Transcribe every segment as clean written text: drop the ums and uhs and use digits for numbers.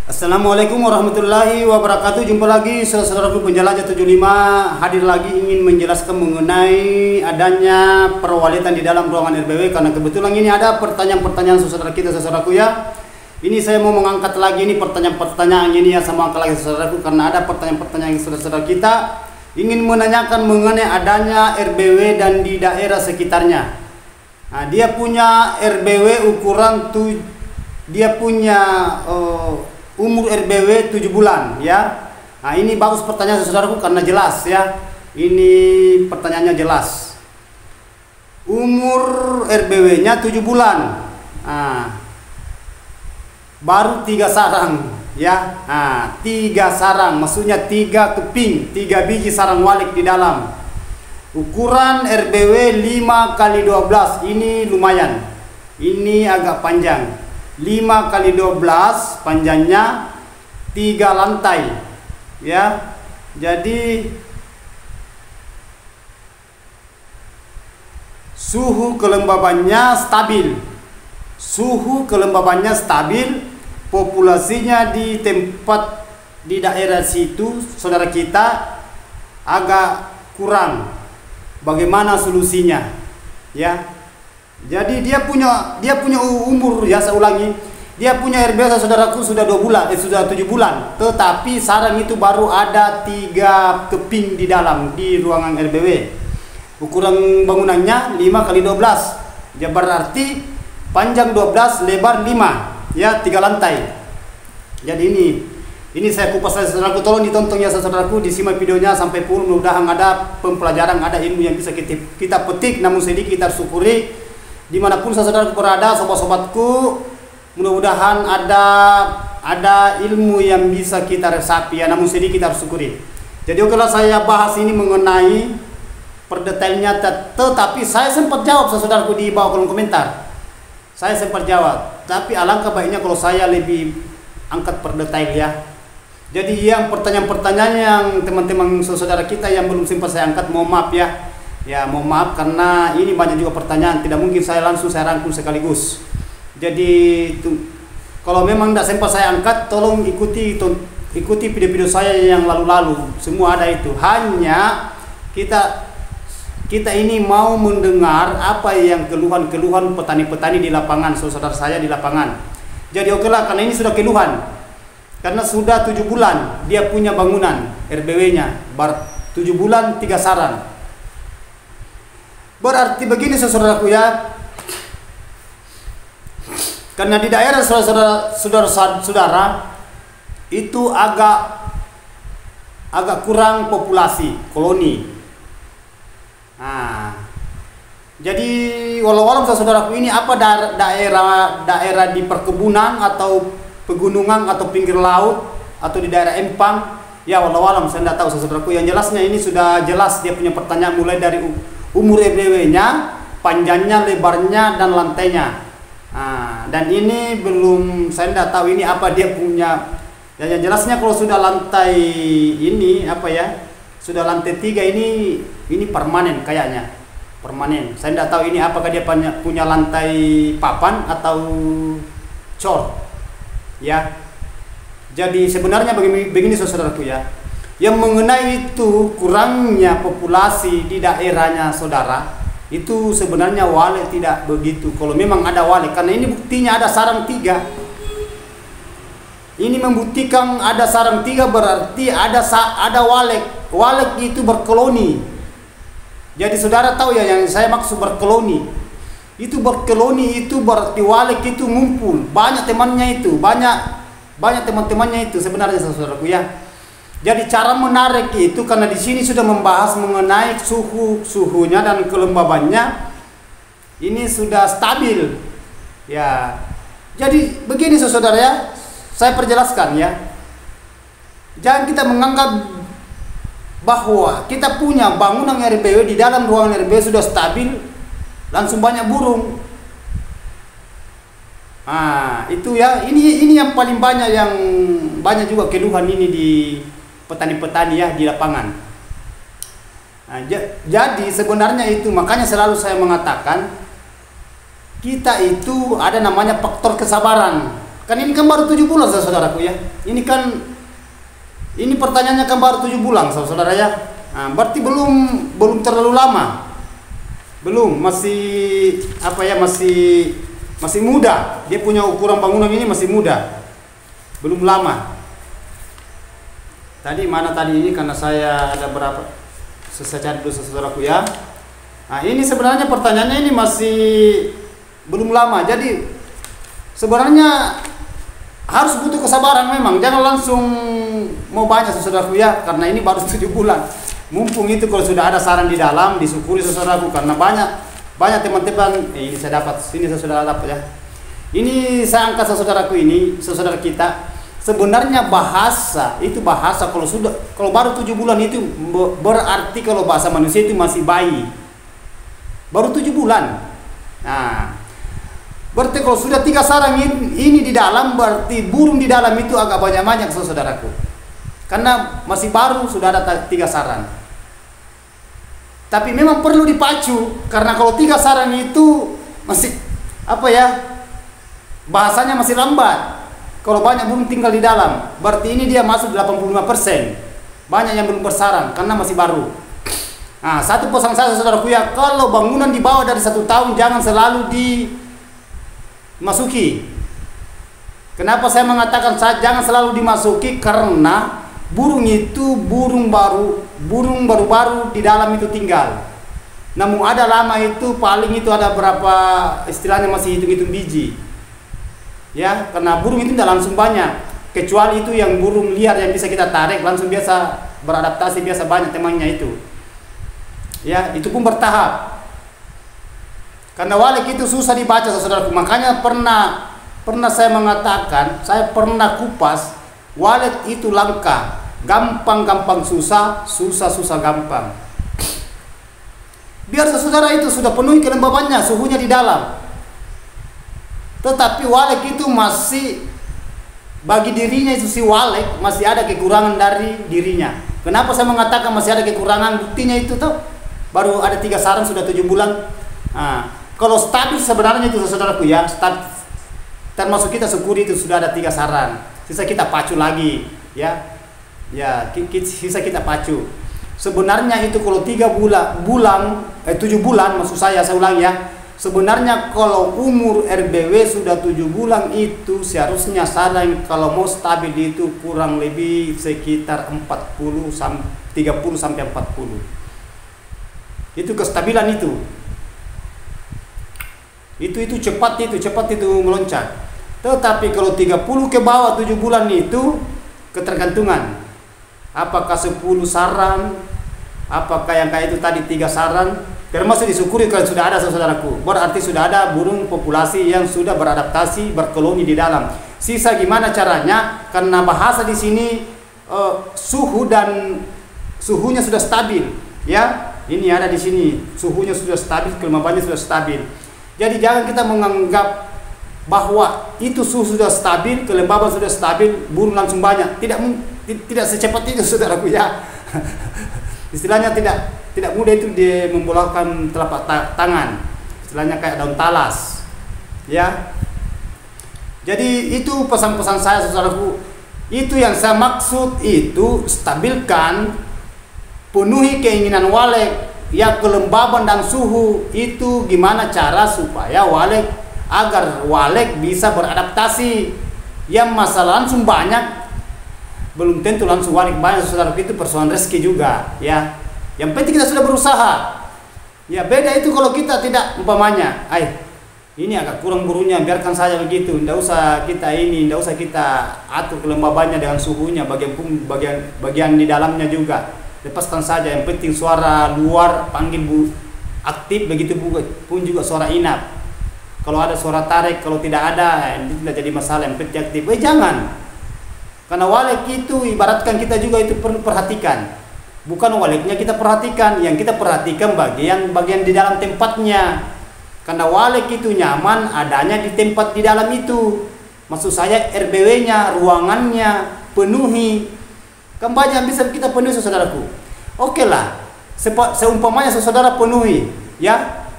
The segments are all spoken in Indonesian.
Assalamualaikum warahmatullahi wabarakatuh. Jumpa lagi saudara-saudaraku penjelajah 75, hadir lagi ingin menjelaskan mengenai adanya perwalitan di dalam ruangan RBW, karena kebetulan ini ada pertanyaan-pertanyaan saudara kita, saudaraku ya. Ini saya mau mengangkat lagi ini pertanyaan-pertanyaan ini ya, sama angkat lagi saudaraku, karena ada pertanyaan-pertanyaan yang saudara-saudara kita ingin menanyakan mengenai adanya RBW dan di daerah sekitarnya. Nah, dia punya RBW ukuran umur RBW 7 bulan ya. Nah, ini bagus pertanyaan saudaraku karena jelas ya. Ini pertanyaannya jelas. Umur RBW-nya 7 bulan. Nah, baru 3 sarang ya. Nah, 3 sarang maksudnya 3 keping, 3 biji sarang walik di dalam. Ukuran RBW 5x12. Ini lumayan. Ini agak panjang. 5x12 panjangnya 3 lantai ya. Jadi suhu kelembabannya stabil, populasinya di tempat di daerah situ saudara kita agak kurang. Bagaimana solusinya ya? Jadi dia punya umur ya, saya ulangi, dia punya RBW saudaraku sudah 7 bulan, tetapi sarang itu baru ada 3 keping di dalam di ruangan RBW. Ukuran bangunannya 5x12, ya berarti panjang 12, lebar 5 ya, 3 lantai. Jadi ini saya kupas saudaraku, tolong ditonton ya saudaraku, disimak videonya sampai full, mudah-mudahan ada pembelajaran, ada ilmu yang bisa kita petik, namun sedikit kita syukuri. Dimanapun saudara berada, sobat-sobatku, mudah-mudahan ada ilmu yang bisa kita resapi ya, namun sedikit kita harus syukuri. Jadi kalau saya bahas ini mengenai perdetailnya, tetapi saya sempat jawab saudaraku di bawah kolom komentar. Saya sempat jawab, tapi alangkah baiknya kalau saya lebih angkat perdetail ya. Jadi yang pertanyaan-pertanyaan yang teman-teman saudara kita yang belum sempat saya angkat, mohon maaf ya. Ya, mohon maaf karena ini banyak juga pertanyaan, tidak mungkin saya rangkum sekaligus. Jadi kalau memang tidak sempat saya angkat, tolong ikuti video-video saya yang lalu-lalu, semua ada itu. Hanya kita ini mau mendengar apa yang keluhan-keluhan petani-petani di lapangan, saudara saya di lapangan. Jadi okelah, karena ini sudah keluhan, karena sudah 7 bulan dia punya bangunan RBW-nya, 7 bulan 3 sarang. Berarti begini saudaraku ya, karena di daerah saudara itu agak kurang populasi koloni. Nah, jadi walau saudaraku ini apa daerah di perkebunan atau pegunungan atau pinggir laut atau di daerah empang ya, walau saya tidak tahu saudaraku. Yang jelasnya ini sudah jelas dia punya pertanyaan mulai dari umur RBW-nya, panjangnya, lebarnya, dan lantainya. Nah, dan ini belum, saya tidak tahu ini apa dia punya. Yang jelasnya kalau sudah lantai ini apa ya, sudah lantai 3 ini permanen kayaknya, permanen. Saya tidak tahu ini apakah dia punya lantai papan atau cor, ya. Jadi sebenarnya begini saudaraku ya. Yang mengenai itu kurangnya populasi di daerahnya saudara, itu sebenarnya wale tidak begitu. Kalau memang ada wale, karena ini buktinya ada sarang 3. Ini membuktikan ada sarang 3, berarti ada wale. Wale itu berkoloni. Jadi saudara tahu ya yang saya maksud berkoloni. Itu berkoloni itu berarti wale itu ngumpul, banyak temannya itu, banyak teman-temannya itu sebenarnya saudaraku ya. Jadi cara menarik itu, karena di sini sudah membahas mengenai suhunya dan kelembabannya ini sudah stabil ya. Jadi begini saudara ya, saya perjelaskan ya. Jangan kita menganggap bahwa kita punya bangunan RBW, di dalam ruangan RBW sudah stabil langsung banyak burung. Nah, itu ya, ini yang paling banyak, yang banyak juga keluhan ini di petani-petani ya di lapangan. Nah, jadi sebenarnya itu makanya selalu saya mengatakan kita itu ada namanya faktor kesabaran. Kan ini kan baru 7 bulan saudaraku ya. Ini kan ini pertanyaannya kan baru 7 bulan saudara ya. Nah, berarti belum terlalu lama. Belum, masih apa ya, masih muda. Dia punya ukuran bangunan ini masih muda. Belum lama. Tadi mana tadi ini karena saya ada berapa saya cari dulu saudaraku ya. Nah, ini sebenarnya pertanyaannya ini masih belum lama. Jadi sebenarnya harus butuh kesabaran memang. Jangan langsung mau banyak saudaraku ya, karena ini baru 7 bulan. Mumpung itu kalau sudah ada saran di dalam, disyukuri saudaraku, karena banyak teman-teman ini saya dapat, sini saya sudah dapat ya. Ini saya angkat saudaraku ini, saudara kita. Sebenarnya bahasa itu bahasa kalau baru 7 bulan itu berarti kalau bahasa manusia itu masih bayi. Baru 7 bulan. Nah, berarti kalau sudah 3 sarang ini di dalam, berarti burung di dalam itu agak banyak-banyak saudaraku. Karena masih baru sudah ada 3 sarang. Tapi memang perlu dipacu, karena kalau 3 sarang itu masih apa ya, bahasanya masih lambat. Kalau banyak burung tinggal di dalam, berarti ini dia masuk 85%. Banyak yang belum bersarang karena masih baru. Nah, satu pesan saya saudaraku ya, kalau bangunan di bawah dari 1 tahun jangan selalu dimasuki. Kenapa saya mengatakan jangan selalu dimasuki? Karena burung itu burung baru-baru di dalam itu tinggal. Namun ada lama itu paling itu ada berapa, istilahnya masih hitung-hitung biji. Ya, karena burung itu tidak langsung banyak, kecuali itu yang burung liar yang bisa kita tarik langsung biasa beradaptasi, biasa banyak temannya itu. Ya, itu pun bertahap. Karena walek itu susah dibaca saudaraku. Makanya pernah saya mengatakan, saya pernah kupas walek itu langka, gampang susah, susah gampang. Biar saudara itu sudah penuhi kelembabannya, suhunya di dalam. Tetapi walek itu masih, bagi dirinya itu si walek masih ada kekurangan dari dirinya. Kenapa saya mengatakan masih ada kekurangan? Buktinya itu tuh baru ada 3 sarang sudah 7 bulan. Nah, kalau stabil sebenarnya itu saudaraku ya, termasuk kita syukuri itu sudah ada 3 sarang. Sisa kita pacu lagi ya. Ya, sisa kita pacu. Sebenarnya itu kalau 7 bulan maksud saya ulang ya. Sebenarnya kalau umur RBW sudah 7 bulan itu seharusnya sarang kalau mau stabil itu kurang lebih sekitar 30 sampai 40. Itu kestabilan itu. Itu cepat itu meloncat. Tetapi kalau 30 ke bawah 7 bulan itu ketergantungan. Apakah 10 sarang? Apakah yang kayak itu tadi 3 sarang? Termasuk disyukuri kalau sudah ada saudaraku. Berarti sudah ada burung populasi yang sudah beradaptasi, berkoloni di dalam. Sisa gimana caranya? Karena bahasa di sini suhunya sudah stabil, ya. Ini ada di sini, suhunya sudah stabil, kelembabannya sudah stabil. Jadi jangan kita menganggap bahwa itu suhu sudah stabil, kelembaban sudah stabil, burung langsung banyak. Tidak secepat itu saudaraku ya. Istilahnya tidak mudah itu dia membolakkan telapak tangan. Istilahnya kayak daun talas. Ya. Jadi itu pesan-pesan saya saudaraku. Itu yang saya maksud, itu stabilkan, penuhi keinginan walek, ya kelembaban dan suhu. Itu gimana cara supaya agar walek bisa beradaptasi. Yang masalah langsung banyak, belum tentu langsung walek banyak saudaraku, itu persoalan rezeki juga ya. Yang penting kita sudah berusaha. Ya beda itu kalau kita tidak, umpamanya, ini agak kurang burungnya, biarkan saja begitu, tidak usah kita atur kelembabannya dengan suhunya, bagian di dalamnya juga. Lepaskan saja, yang penting suara luar panggil aktif, begitu pun juga suara inap. Kalau ada suara tarik, kalau tidak ada, itu tidak jadi masalah, yang penting aktif. Jangan. Karena walek itu ibaratkan kita juga itu perlu perhatikan. Bukan waleknya kita perhatikan, yang kita perhatikan bagian di dalam tempatnya. Karena walek itu nyaman adanya di tempat di dalam itu. Maksud saya RBW-nya, ruangannya penuhi. Kan banyak bisa kita penuhi saudaraku. Oke lah, seumpamanya saudara penuhi, ya.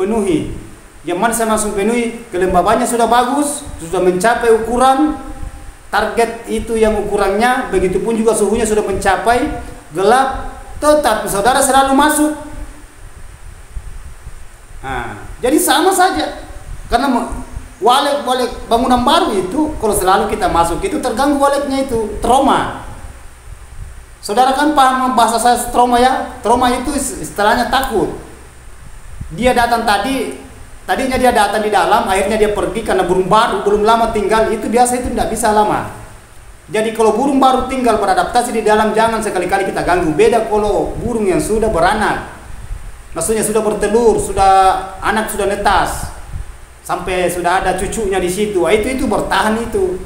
Penuhi. Yang mana saya langsung penuhi, kelembabannya sudah bagus, sudah mencapai ukuran target itu yang ukurannya, begitupun juga suhunya sudah mencapai gelap, tetapi saudara selalu masuk. Nah, jadi sama saja, karena walek bangunan baru itu kalau selalu kita masuk itu terganggu waleknya, itu trauma. Saudara kan paham bahasa saya trauma ya? Trauma itu istilahnya takut. Dia datang tadinya dia datang di dalam, akhirnya dia pergi karena burung baru belum lama tinggal, itu biasa itu tidak bisa lama. Jadi kalau burung baru tinggal beradaptasi di dalam, jangan sekali-kali kita ganggu. Beda kalau burung yang sudah beranak, maksudnya sudah bertelur, anak sudah netas, sampai sudah ada cucunya di situ, itu bertahan itu.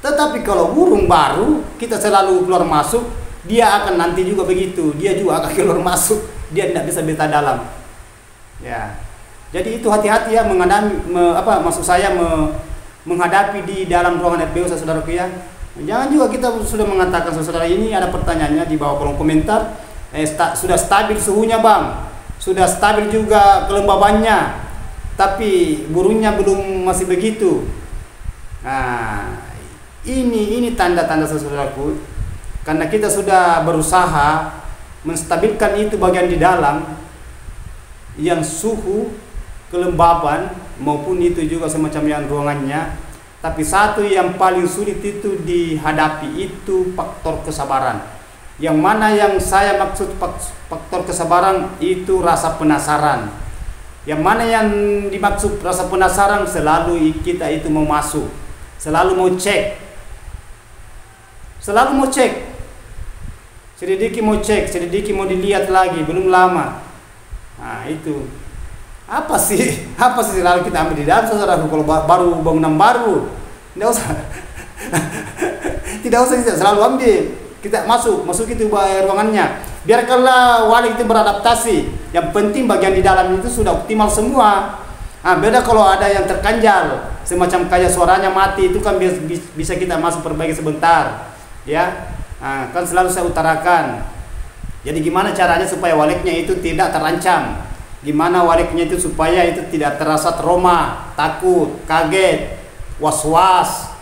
Tetapi kalau burung baru kita selalu keluar masuk, dia akan nanti juga begitu, dia juga akan keluar masuk, dia tidak bisa betah dalam. Ya, jadi itu hati-hati ya menghadapi di dalam ruangan FBO, saudaraku ya. Jangan juga kita sudah mengatakan, saudara, ini ada pertanyaannya di bawah kolom komentar, sudah stabil suhunya bang, sudah stabil juga kelembabannya, tapi burungnya belum masih begitu. Nah, ini tanda-tanda, saudaraku, karena kita sudah berusaha menstabilkan itu bagian di dalam, yang suhu, kelembaban maupun itu juga semacam yang ruangannya. Tapi satu yang paling sulit itu dihadapi itu faktor kesabaran. Yang mana yang saya maksud faktor kesabaran itu rasa penasaran. Yang mana yang dimaksud rasa penasaran, selalu kita itu mau masuk, selalu mau cek, sedikit mau cek, sedikit mau dilihat lagi, belum lama. Nah, itu apa sih selalu kita ambil di dalam, saudara. Kalau baru bangunan baru tidak usah kita selalu ambil, kita masuk itu ruangannya, biarkanlah wali itu beradaptasi. Yang penting bagian di dalam itu sudah optimal semua. Nah, beda kalau ada yang terkanjal semacam kayak suaranya mati, itu kan bisa kita masuk perbaiki sebentar ya. Nah, kan selalu saya utarakan. Jadi gimana caranya supaya waleknya itu tidak terancam? Gimana waleknya itu supaya itu tidak terasa trauma, takut, kaget, was-was.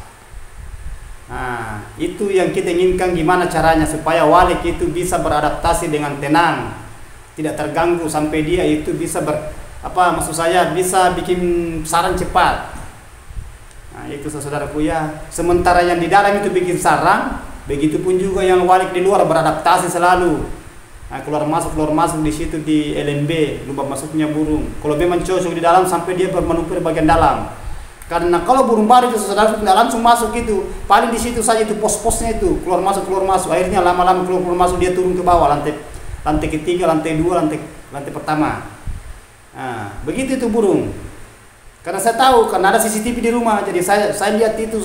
Nah, itu yang kita inginkan, gimana caranya supaya walek itu bisa beradaptasi dengan tenang, tidak terganggu sampai dia itu bisa bisa bikin sarang cepat. Nah, itu saudaraku ya. Sementara yang di dalam itu bikin sarang, begitupun juga yang walek di luar beradaptasi selalu. Nah, keluar masuk di situ di LMB, lubang masuknya burung. Kalau memang cocok di dalam sampai dia bermanuver bagian dalam. Karena kalau burung baru itu, saudara, tidak langsung masuk itu, paling di situ saja itu pos-posnya itu keluar masuk. Akhirnya lama-lama keluar masuk dia turun ke bawah, lantai ketiga, lantai dua, lantai pertama. Nah, begitu itu burung. Karena saya tahu, karena ada CCTV di rumah, jadi saya lihat itu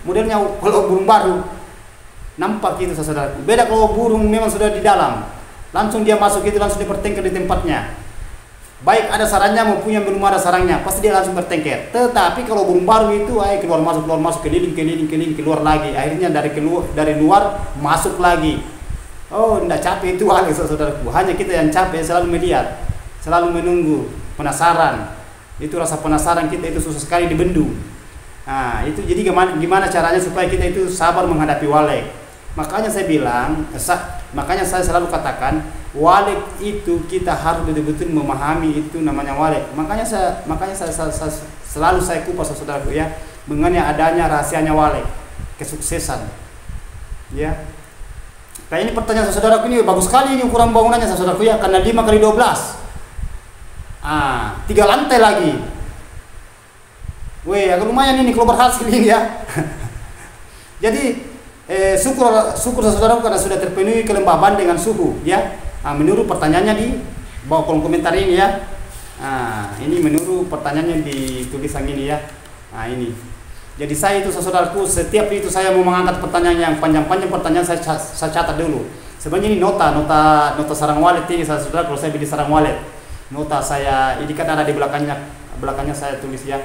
modelnya kalau burung baru nampak itu, saudara. Beda kalau burung memang sudah di dalam. Langsung dia masuk itu, langsung dipertengkar di tempatnya. Baik ada sarangnya maupun yang belum ada sarangnya, pasti dia langsung bertengkar. Tetapi kalau burung baru itu keluar masuk, keliling, keluar lagi. Akhirnya dari luar masuk lagi. Oh, tidak capek itu saudaraku. Hanya kita yang capek, selalu melihat, selalu menunggu, penasaran. Itu rasa penasaran kita itu susah sekali dibendung. Nah, itu jadi gimana caranya supaya kita itu sabar menghadapi walek. Makanya saya bilang, makanya saya selalu katakan, walek itu kita harus betul-betul memahami itu namanya walek. Makanya saya selalu kupas, saudaraku ya, mengenai adanya rahasianya walek, kesuksesan. Ya. Kayak ini pertanyaan saudaraku ini bagus sekali ini ukuran bangunannya, saudaraku ya, karena 5x12. 3 lantai lagi. Weh, agak lumayan ini kalau berhasil ini ya. Jadi syukur saudaraku karena sudah terpenuhi kelembaban dengan suhu ya. Menurut pertanyaannya di bawah kolom komentar ini ya. Ini menurut pertanyaannya di tulisan ini ya. Ini. Jadi saya itu saudaraku, setiap itu saya mau mengangkat pertanyaan yang panjang-panjang, pertanyaan saya catat dulu. Sebenarnya ini nota sarang walet ini, saudara, kalau saya beli sarang walet. Nota saya ini kan ada di belakangnya saya tulis ya.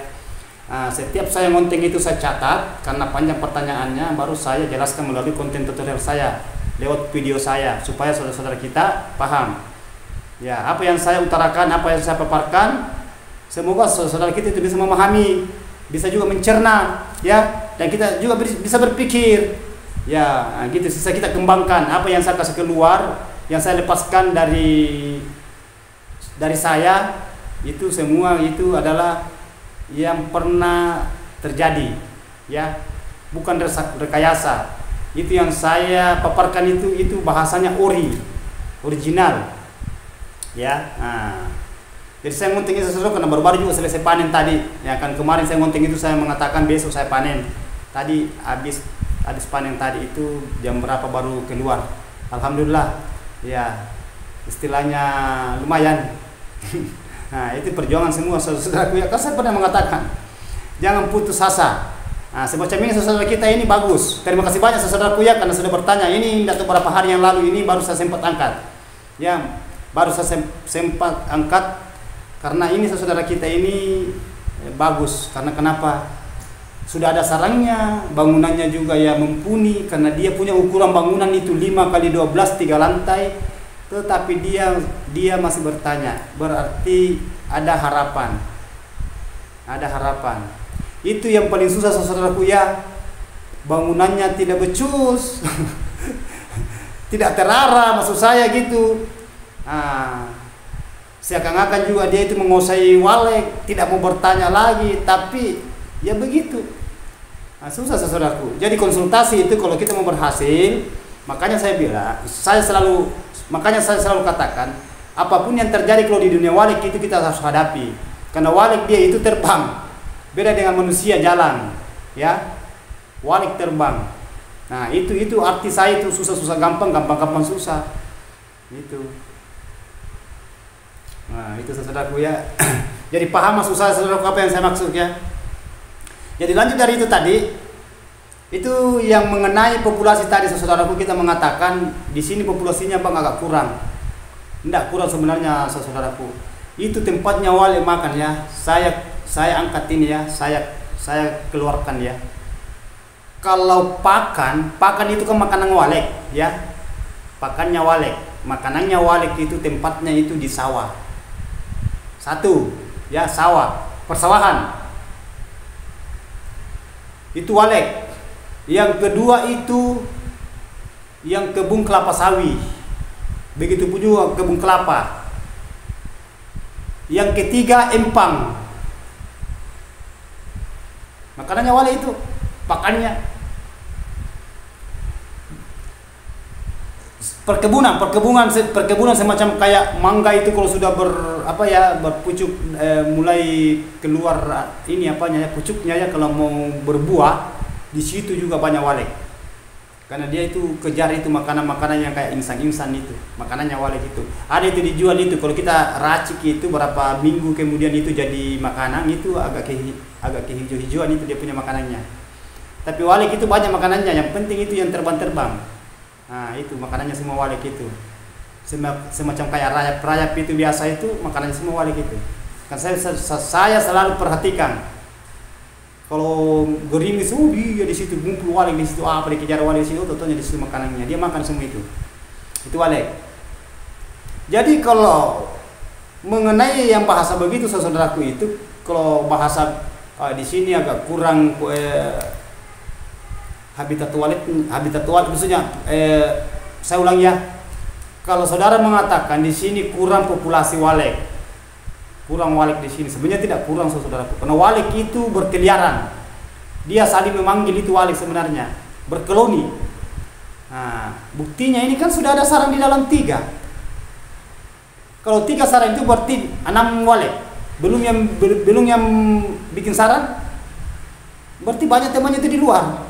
Setiap saya ngonting itu saya catat, karena panjang pertanyaannya baru saya jelaskan melalui konten tutorial saya lewat video saya, supaya saudara-saudara kita paham ya apa yang saya utarakan, apa yang saya paparkan. Semoga saudara kita itu bisa memahami, bisa juga mencerna, ya, dan kita juga bisa berpikir, ya, gitu. Sisa kita kembangkan apa yang saya kasih keluar, yang saya lepaskan dari saya, itu semua itu adalah yang pernah terjadi, ya, bukan rekayasa. Itu yang saya paparkan itu bahasanya original, ya. Jadi saya ngunting itu sesuatu karena baru-baru juga selesai panen tadi, ya kan. Kemarin saya ngunting itu saya mengatakan besok saya panen. Tadi habis panen tadi itu jam berapa baru keluar. Alhamdulillah, ya, istilahnya lumayan. Nah, itu perjuangan semua saudaraku, ya. Kan saya pernah mengatakan jangan putus asa. Nah, semacam ini saudara kita ini bagus. Terima kasih banyak saudaraku, ya, karena sudah bertanya. Ini tidak beberapa hari yang lalu ini baru saya sempat angkat, ya, baru saya sempat angkat. Karena ini saudara kita ini bagus, karena kenapa? Sudah ada sarangnya, bangunannya juga ya mumpuni, karena dia punya ukuran bangunan itu 5x12 3 lantai, tetapi dia masih bertanya, berarti ada harapan. Ada harapan. Itu yang paling susah saudaraku, ya. Bangunannya tidak becus. Tidak terarah, maksud saya gitu. Seakan-akan juga dia itu menguasai walek, tidak mau bertanya lagi, tapi ya begitu. Susah saudaraku. Jadi konsultasi itu kalau kita mau berhasil, makanya saya selalu katakan, apapun yang terjadi kalau di dunia walek itu kita harus hadapi. Karena walek dia itu terbang, beda dengan manusia jalan, ya. Walek terbang. Nah, itu arti saya itu susah-susah gampang susah. Itu. Nah, itu saudaraku, ya. Jadi paham maksud saya saudaraku apa yang saya maksud, ya. Jadi lanjut dari itu tadi, itu yang mengenai populasi tadi saudaraku, kita mengatakan di sini populasinya Bang agak kurang. Tidak kurang sebenarnya saudaraku. Itu tempatnya walek makan, ya. Saya angkat ini, ya. Saya keluarkan, ya. Kalau pakan itu kan makanan walek, ya. Pakannya walek, makanannya walek itu tempatnya itu di sawah. Satu, ya, sawah, persawahan. Itu walek. Yang kedua itu yang kebun kelapa sawit. Begitu pun juga kebun kelapa. Yang ketiga empang. Makanannya walek itu, pakannya. Perkebunan semacam kayak mangga itu kalau sudah berpucuk, mulai keluar ini pucuknya, ya, kalau mau berbuah di situ juga banyak walek. Karena dia itu kejar itu makanan yang kayak instan itu, makanannya walek itu. Ada itu dijual itu, kalau kita racik itu berapa minggu kemudian itu jadi makanan, itu agak kehijau-hijauan itu dia punya makanannya. Tapi walek itu banyak makanannya, yang penting itu yang terbang-terbang. Nah, itu makanannya semua walek itu. Semacam kayak rayap itu biasa itu makanannya semua walek itu. Kan saya selalu perhatikan. Kalau gerimis, dia di situ ngumpul walek di situ, apa dikejar walek di situ, totonya di situ makanannya. Dia makan semua itu. Itu walek. Jadi kalau mengenai yang bahasa begitu saudaraku itu, kalau bahasa di sini agak kurang habitat walek maksudnya, saya ulang, ya. Kalau saudara mengatakan di sini kurang populasi walek, kurang walek di sini, sebenarnya tidak kurang saudaraku. Karena walek itu berkeliaran, dia saling memanggil itu walek sebenarnya, berkoloni. Nah, buktinya ini kan sudah ada sarang di dalam 3. Kalau 3 sarang itu berarti 6 walek, belum yang bikin sarang, berarti banyak temannya itu di luar.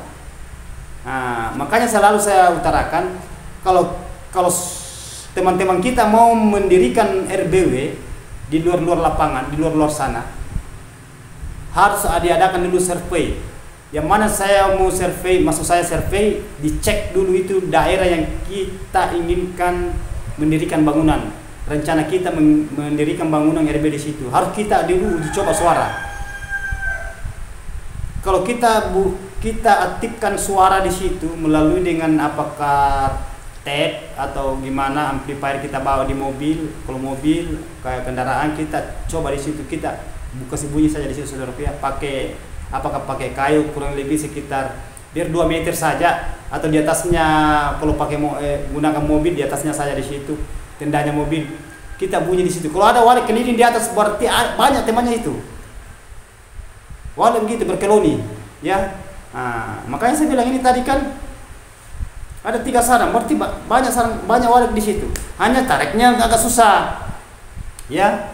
Nah, makanya selalu saya utarakan, kalau teman-teman kita mau mendirikan RBW di luar lapangan, di luar sana, harus diadakan dulu survei. Yang mana saya mau survei, maksud saya survei, dicek dulu itu daerah yang kita inginkan mendirikan bangunan. Rencana kita mendirikan bangunan RBW di situ, harus kita dulu uji coba suara. Kalau kita aktifkan suara di situ melalui dengan apakah tape atau gimana, amplifier kita bawa di mobil. Kalau mobil kayak kendaraan, kita coba di situ, kita kasih bunyi saja di situ saudaraku ya, pakai apakah pakai kayu kurang lebih sekitar biar 2 meter saja, atau di atasnya kalau pakai gunakan mobil di atasnya saja di situ tendanya mobil, kita bunyi di situ. Kalau ada walet keliling di atas berarti banyak temannya itu. Walet begitu berkeloni ya. Makanya saya bilang ini tadi kan ada 3 sarang, berarti banyak sarang, banyak walet di situ. Hanya tariknya agak susah. Ya.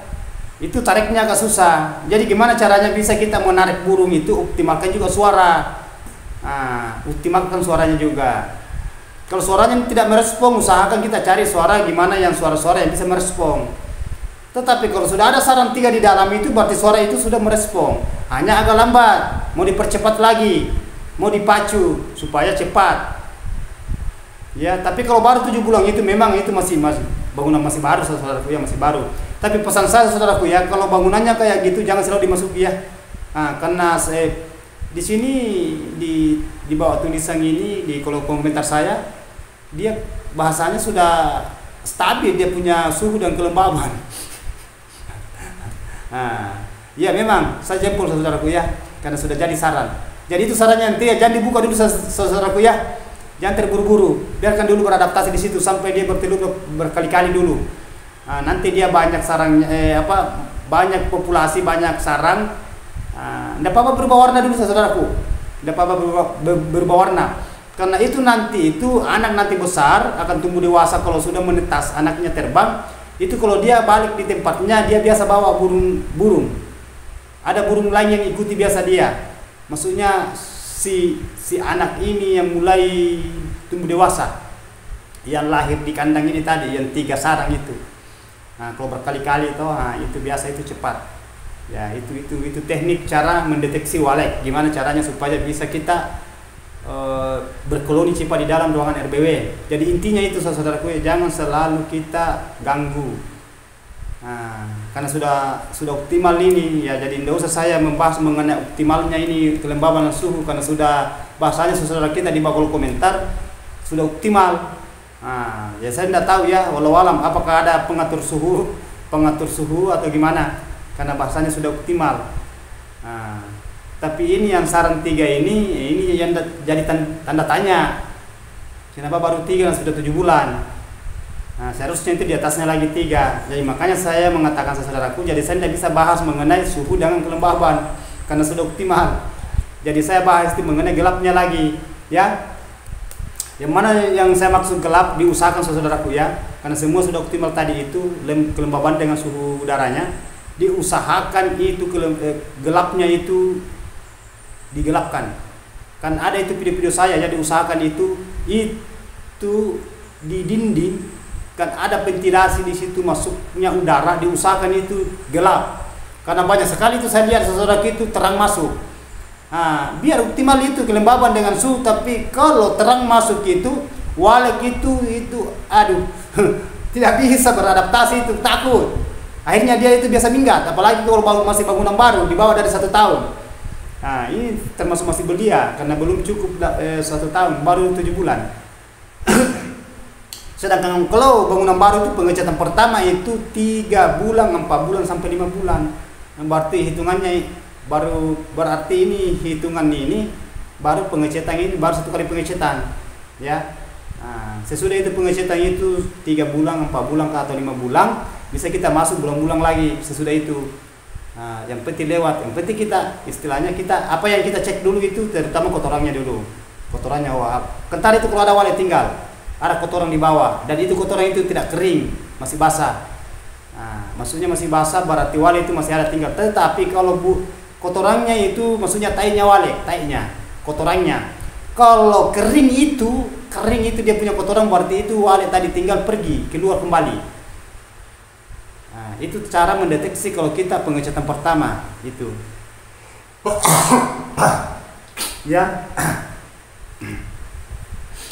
Itu tariknya agak susah. Jadi gimana caranya bisa kita menarik burung itu, optimalkan juga suara. Optimalkan suaranya juga. Kalau suaranya tidak merespon, usahakan kita cari suara gimana yang suara-suara yang bisa merespon. Tetapi kalau sudah ada sarang 3 di dalam itu, berarti suara itu sudah merespon. Hanya agak lambat, mau dipercepat lagi, mau dipacu supaya cepat. Ya, tapi kalau baru 7 bulan itu memang itu masih bangunan masih baru, saudaraku ya, masih baru. Tapi pesan saya saudaraku ya, kalau bangunannya kayak gitu jangan selalu dimasuki ya. Karena di sini di bawah tulisan ini di kolom komentar saya, dia bahasanya sudah stabil, dia punya suhu dan kelembaban. Ya memang saya jempol saudaraku ya, karena sudah jadi saran. Jadi itu sarannya nanti ya, jangan dibuka dulu saudaraku ya. Jangan terburu-buru, biarkan dulu beradaptasi di situ sampai dia bertelur berkali-kali dulu. Nanti dia banyak sarang, banyak populasi, banyak sarang. Tidak apa-apa berubah warna dulu saudaraku, tidak apa-apa berubah warna. Karena itu nanti itu anak nanti besar akan tumbuh dewasa, kalau sudah menetas anaknya terbang, itu kalau dia balik di tempatnya dia biasa bawa burung. Ada burung lain yang ikuti biasa dia. Maksudnya si anak ini yang mulai tumbuh dewasa, yang lahir di kandang ini tadi, yang 3 sarang itu. Kalau berkali-kali itu biasa itu cepat. Ya itu teknik cara mendeteksi walet. Gimana caranya supaya bisa kita berkoloni cepat di dalam ruangan RBW. Jadi intinya itu saudaraku ya, jangan selalu kita ganggu. Karena sudah optimal ini ya, jadi tidak usah saya membahas mengenai optimalnya ini kelembaban suhu, karena sudah bahasanya saudara kita di bawah komentar sudah optimal. Ya saya tidak tahu ya, walau alam apakah ada pengatur suhu atau gimana, karena bahasanya sudah optimal. Tapi ini yang saran 3 ini yang jadi tanda tanya, kenapa baru 3 dan sudah 7 bulan. Seharusnya itu di atasnya lagi 3. Jadi makanya saya mengatakan saudaraku, jadi saya tidak bisa bahas mengenai suhu dengan kelembaban karena sudah optimal. Jadi saya bahas itu mengenai gelapnya lagi ya. Yang mana yang saya maksud gelap diusahakan saudaraku ya, karena semua sudah optimal tadi itu kelembaban dengan suhu udaranya, diusahakan itu gelapnya itu digelapkan. Kan ada itu video-video saya ya, diusahakan itu di dinding kan ada ventilasi di situ, masuknya udara, diusahakan itu gelap. Karena banyak sekali itu saya lihat saudara itu terang masuk. Biar optimal itu kelembaban dengan suhu, tapi kalau terang masuk itu walet itu aduh tidak bisa beradaptasi, itu takut. Akhirnya dia itu biasa minggat, apalagi kalau masih bangunan baru di bawah dari 1 tahun. Ini termasuk masih belia karena belum cukup 1 tahun, baru 7 bulan. Sedangkan kalau bangunan baru itu pengecatan pertama itu 3 bulan, 4 bulan sampai 5 bulan. Berarti hitungannya berarti ini hitungan ini baru pengecatan ini baru 1 kali pengecatan ya. Sesudah itu pengecatan itu 3 bulan, 4 bulan atau 5 bulan bisa kita masuk bulan-bulan lagi sesudah itu. Yang penting lewat, yang penting kita istilahnya kita apa yang kita cek dulu itu terutama kotorannya dulu. Kotorannya kentar itu kalau ada walet tinggal ada kotoran di bawah, dan itu kotoran itu tidak kering, masih basah. Maksudnya masih basah berarti walet itu masih ada tinggal. Tetapi kalau kotorannya itu maksudnya tainya walet, tainya, kotorannya. Kalau kering itu dia punya kotoran, berarti itu walet tadi tinggal pergi, keluar kembali. Itu cara mendeteksi kalau kita pengecatan pertama itu. Ya.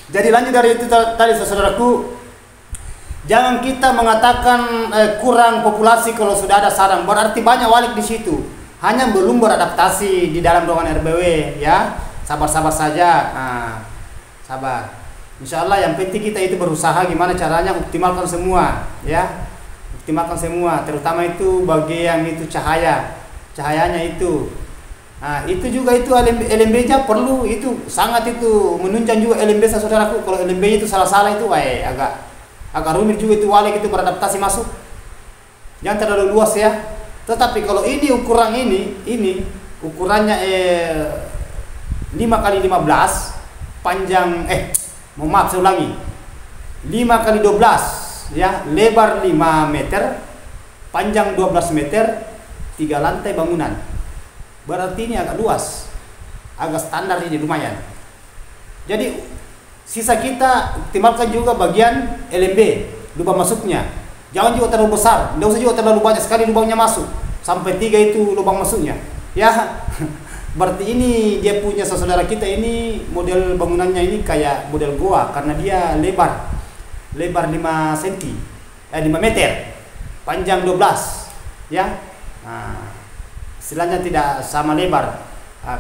Jadi lanjut dari itu tadi saudaraku, jangan kita mengatakan kurang populasi kalau sudah ada sarang, berarti banyak walet di situ. Hanya belum beradaptasi di dalam ruangan RBW ya. Sabar-sabar saja. Sabar. Insya Allah yang penting kita itu berusaha gimana caranya optimalkan semua ya. Optimalkan semua, terutama itu bagian itu cahaya cahayanya itu. Nah, itu juga itu LMB-nya perlu, itu sangat itu menunjang juga LMB saudaraku. Kalau LMB itu salah-salah itu agak rumit juga itu walik itu beradaptasi masuk. Jangan terlalu luas ya. Tetapi kalau ini ukuran ini ukurannya 5 kali 15 panjang mohon maaf saya ulangi. 5 kali 12 ya, lebar 5 meter, panjang 12 meter, 3 lantai bangunan. Berarti ini agak luas, agak standar ini lumayan. Jadi sisa kita optimalkan juga bagian LMB, lubang masuknya. Jangan juga terlalu besar, tidak usah juga terlalu banyak sekali lubangnya masuk. Sampai 3 itu lubang masuknya. Ya, berarti ini dia punya saudara kita ini model bangunannya ini kayak model goa karena dia lebar 5 cm, 5 meter, panjang 12, ya. Nah, istilahnya tidak sama lebar.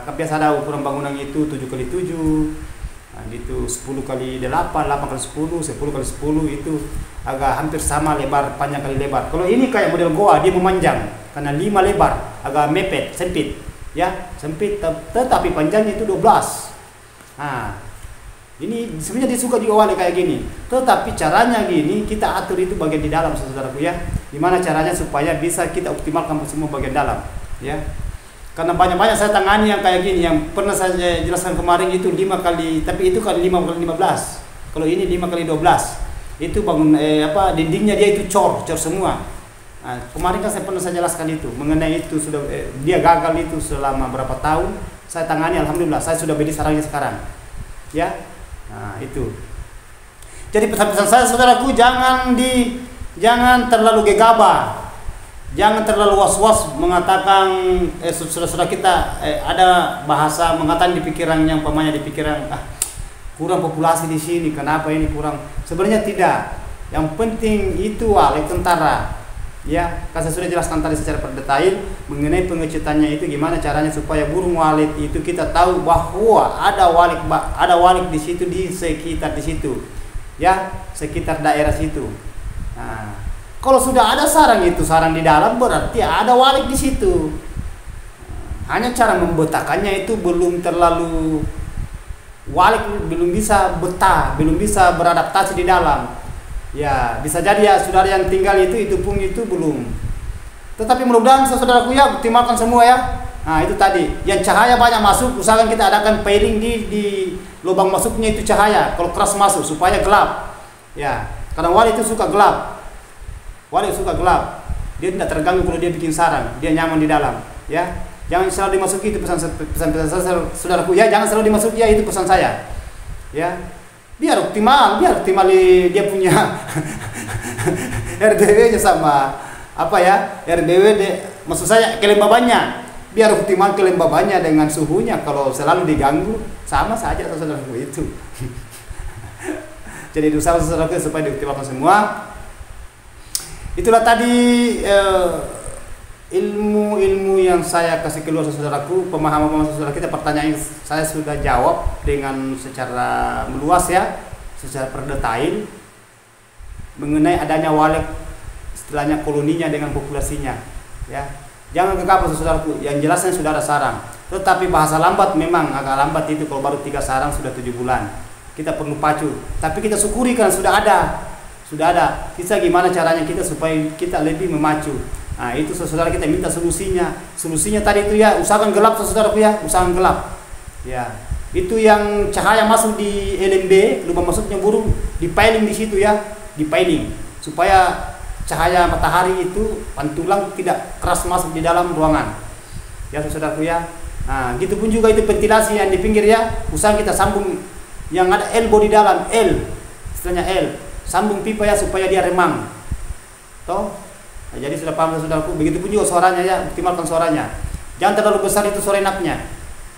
Biasa ada ukuran bangunan itu 7 kali 7, gitu 10 kali 8, 8 kali 10, 10 kali 10 itu agak hampir sama lebar, panjang kali lebar. Kalau ini kayak model goa, dia memanjang karena 5 lebar, agak mepet, sempit. Ya, sempit tetapi panjangnya itu 12. Nah, ini sebenarnya disuka juga wali kayak gini. Tetapi caranya gini, kita atur itu bagian di dalam saudaraku ya. Gimana caranya supaya bisa kita optimalkan semua bagian dalam, ya. Karena banyak-banyak saya tangani yang kayak gini, yang pernah saya jelaskan kemarin itu 5 kali, tapi itu kali 5 kali 15. Kalau ini 5 kali 12. Itu bangun dindingnya dia itu cor semua. Nah, kemarin kan saya pernah saya jelaskan itu mengenai itu sudah dia gagal itu selama berapa tahun saya tangani, alhamdulillah saya sudah beli sarangnya sekarang. Ya. Nah, itu. Jadi pesan-pesan saya saudaraku, jangan terlalu gegabah. Jangan terlalu was-was mengatakan saudara-saudara kita ada bahasa mengatakan di pikirannya, umpamanya di pikiran kurang populasi di sini, kenapa ini kurang? Sebenarnya tidak. Yang penting itu walik tentara. Ya, kan saya sudah jelaskan tadi secara berdetail mengenai pengecetannya itu gimana caranya supaya burung walet itu kita tahu bahwa ada walik di situ, di sekitar di situ. Ya, sekitar daerah situ. Nah, kalau sudah ada sarang itu sarang di dalam berarti ada walik di situ. Hanya cara membetakannya itu belum terlalu walik, belum bisa betah, belum bisa beradaptasi di dalam. Ya, bisa jadi ya saudara yang tinggal itu belum. Tetapi mudah-mudahan saudaraku ya optimalkan semua ya. Nah, itu tadi. Yang cahaya banyak masuk, usahakan kita adakan pairing di lubang masuknya itu cahaya. Kalau keras masuk supaya gelap. Ya, karena wali itu suka gelap. Wali suka gelap. Dia tidak terganggu kalau dia bikin sarang, dia nyaman di dalam, ya. Jangan selalu dimasuki, itu pesan saya saudaraku ya, jangan selalu dimasuki ya, itu pesan saya. Ya. Biar optimal dia punya RBW-nya sama RBW maksud saya kelembabannya. Biar optimal kelembabannya dengan suhunya. Kalau selalu diganggu sama saja saudaraku itu. Jadi usaha saudaraku supaya dioptimalkan semua. Itulah tadi ilmu yang saya kasih keluar saudaraku, pemahaman saudara kita. Pertanyaan saya sudah jawab dengan secara meluas ya, secara berdetail mengenai adanya walik, istilahnya koloninya dengan populasinya ya. Jangan gegabah saudaraku, yang jelasnya sudah ada sarang. Tetapi bahasa lambat memang agak lambat itu, kalau baru 3 sarang sudah 7 bulan. Kita perlu pacu, tapi kita syukuri kan sudah ada. Kita gimana caranya kita supaya kita lebih memacu. Nah, itu saudara kita minta solusinya. Solusinya tadi itu ya, usahakan gelap saudaraku ya, usahakan gelap. Ya. Itu yang cahaya masuk di LMB, lubang masuknya burung, dipailing di situ ya, dipailing supaya cahaya matahari itu pantulang tidak keras masuk di dalam ruangan. Ya saudaraku ya. Nah, gitu pun juga itu ventilasi yang di pinggir ya, usahakan kita sambung yang ada elbow di dalam, istilahnya sambung pipa ya supaya dia remang. Toh? Nah, jadi sudah paham saudaraku. Begitu pun juga suaranya ya, optimalkan suaranya. Jangan terlalu besar itu suara enaknya.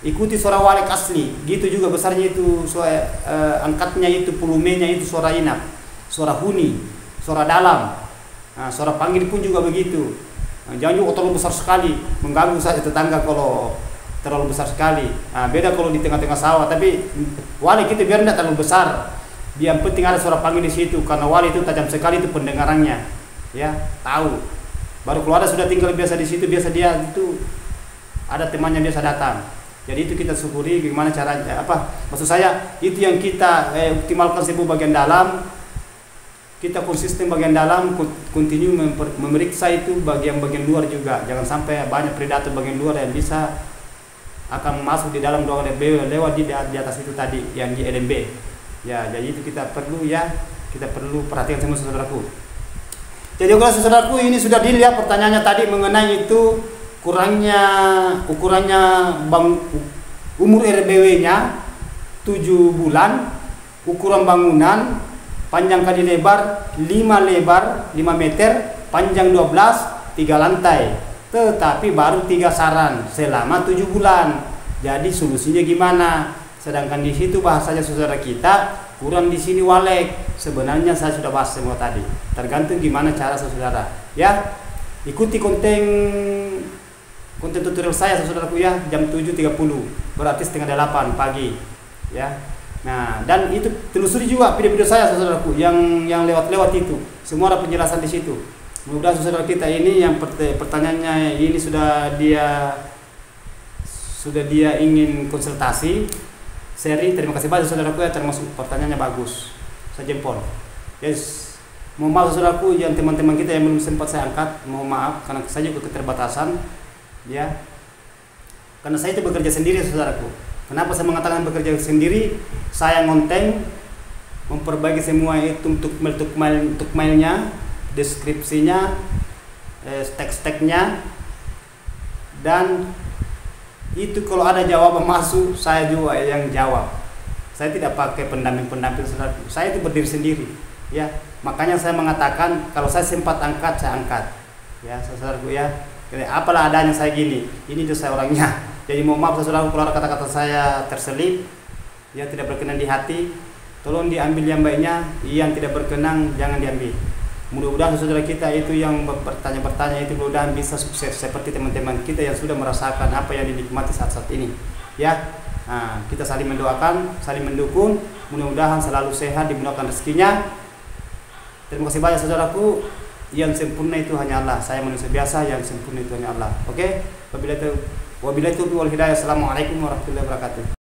Ikuti suara walik asli. Gitu juga besarnya itu angkatnya itu, volumenya itu suara inak, suara huni, suara dalam. Nah, suara panggil pun juga begitu. Nah, jangan juga terlalu besar sekali, mengganggu saja tetangga kalau terlalu besar sekali. Nah, beda kalau di tengah-tengah sawah. Tapi walik itu biar tidak terlalu besar. Yang penting ada suara panggil di situ, karena walik itu tajam sekali itu pendengarannya. Ya, tahu. Baru kalau ada sudah tinggal biasa di situ, biasa dia itu ada temannya biasa datang. Jadi itu kita syukuri gimana caranya, maksud saya itu yang kita optimalkan semua bagian dalam, kita konsisten bagian dalam, continue memeriksa itu bagian-bagian luar juga. Jangan sampai banyak predator bagian luar yang bisa akan masuk di dalam ruangan RBW lewat di atas itu tadi yang di LMB. Ya, jadi itu kita perlu perhatikan semua saudaraku. Jadi kalau saudaraku ini sudah dilihat pertanyaannya tadi mengenai itu ukurannya umur RBW-nya 7 bulan, ukuran bangunan panjang kali lebar 5 meter, panjang 12, 3 lantai. Tetapi baru 3 saran selama 7 bulan. Jadi solusinya gimana? Sedangkan di situ bahasanya saudara kita kurang di sini walek. Sebenarnya saya sudah bahas semua tadi. Tergantung gimana cara saudara. Ya, ikuti konten tutorial saya saudaraku ya, jam 7.30 berarti setengah 8 pagi ya. Nah, dan itu telusuri juga video-video saya saudaraku yang lewat itu. Semua ada penjelasan di situ. Mudah saudara kita ini yang pertanyaannya ini sudah dia ingin konsultasi sharing. Terima kasih banyak saudaraku ya, termasuk pertanyaannya bagus. Saya jempol. Yes. Mohon maaf saudaraku yang teman-teman kita yang belum sempat saya angkat, mohon maaf karena saya juga keterbatasan. Ya, karena saya itu bekerja sendiri saudaraku. Kenapa saya mengatakan bekerja sendiri? Saya ngonteng memperbaiki semua itu untuk mailnya, deskripsinya, teks-teksnya, dan itu kalau ada jawaban masuk saya juga yang jawab. Saya tidak pakai pendamping saudaraku. Saya itu berdiri sendiri. Ya, makanya saya mengatakan kalau saya sempat angkat saya angkat. Ya, saudaraku ya. Apalah adanya saya gini, ini itu saya orangnya. Jadi mohon maaf saudara kalau kata-kata saya terselip, ya tidak berkenan di hati, tolong diambil yang baiknya, yang tidak berkenan jangan diambil. Mudah-mudahan saudara kita itu yang bertanya itu mudah-mudahan bisa sukses seperti teman-teman kita yang sudah merasakan apa yang dinikmati saat-saat ini. Ya, nah, kita saling mendoakan, saling mendukung, mudah-mudahan selalu sehat, dimudahkan rezekinya. Terima kasih banyak saudaraku. Yang sempurna itu hanya Allah. Saya manusia biasa, yang sempurna itu hanya Allah. Oke? Wabillahi taufiq wal hidayah. Assalamualaikum warahmatullahi wabarakatuh.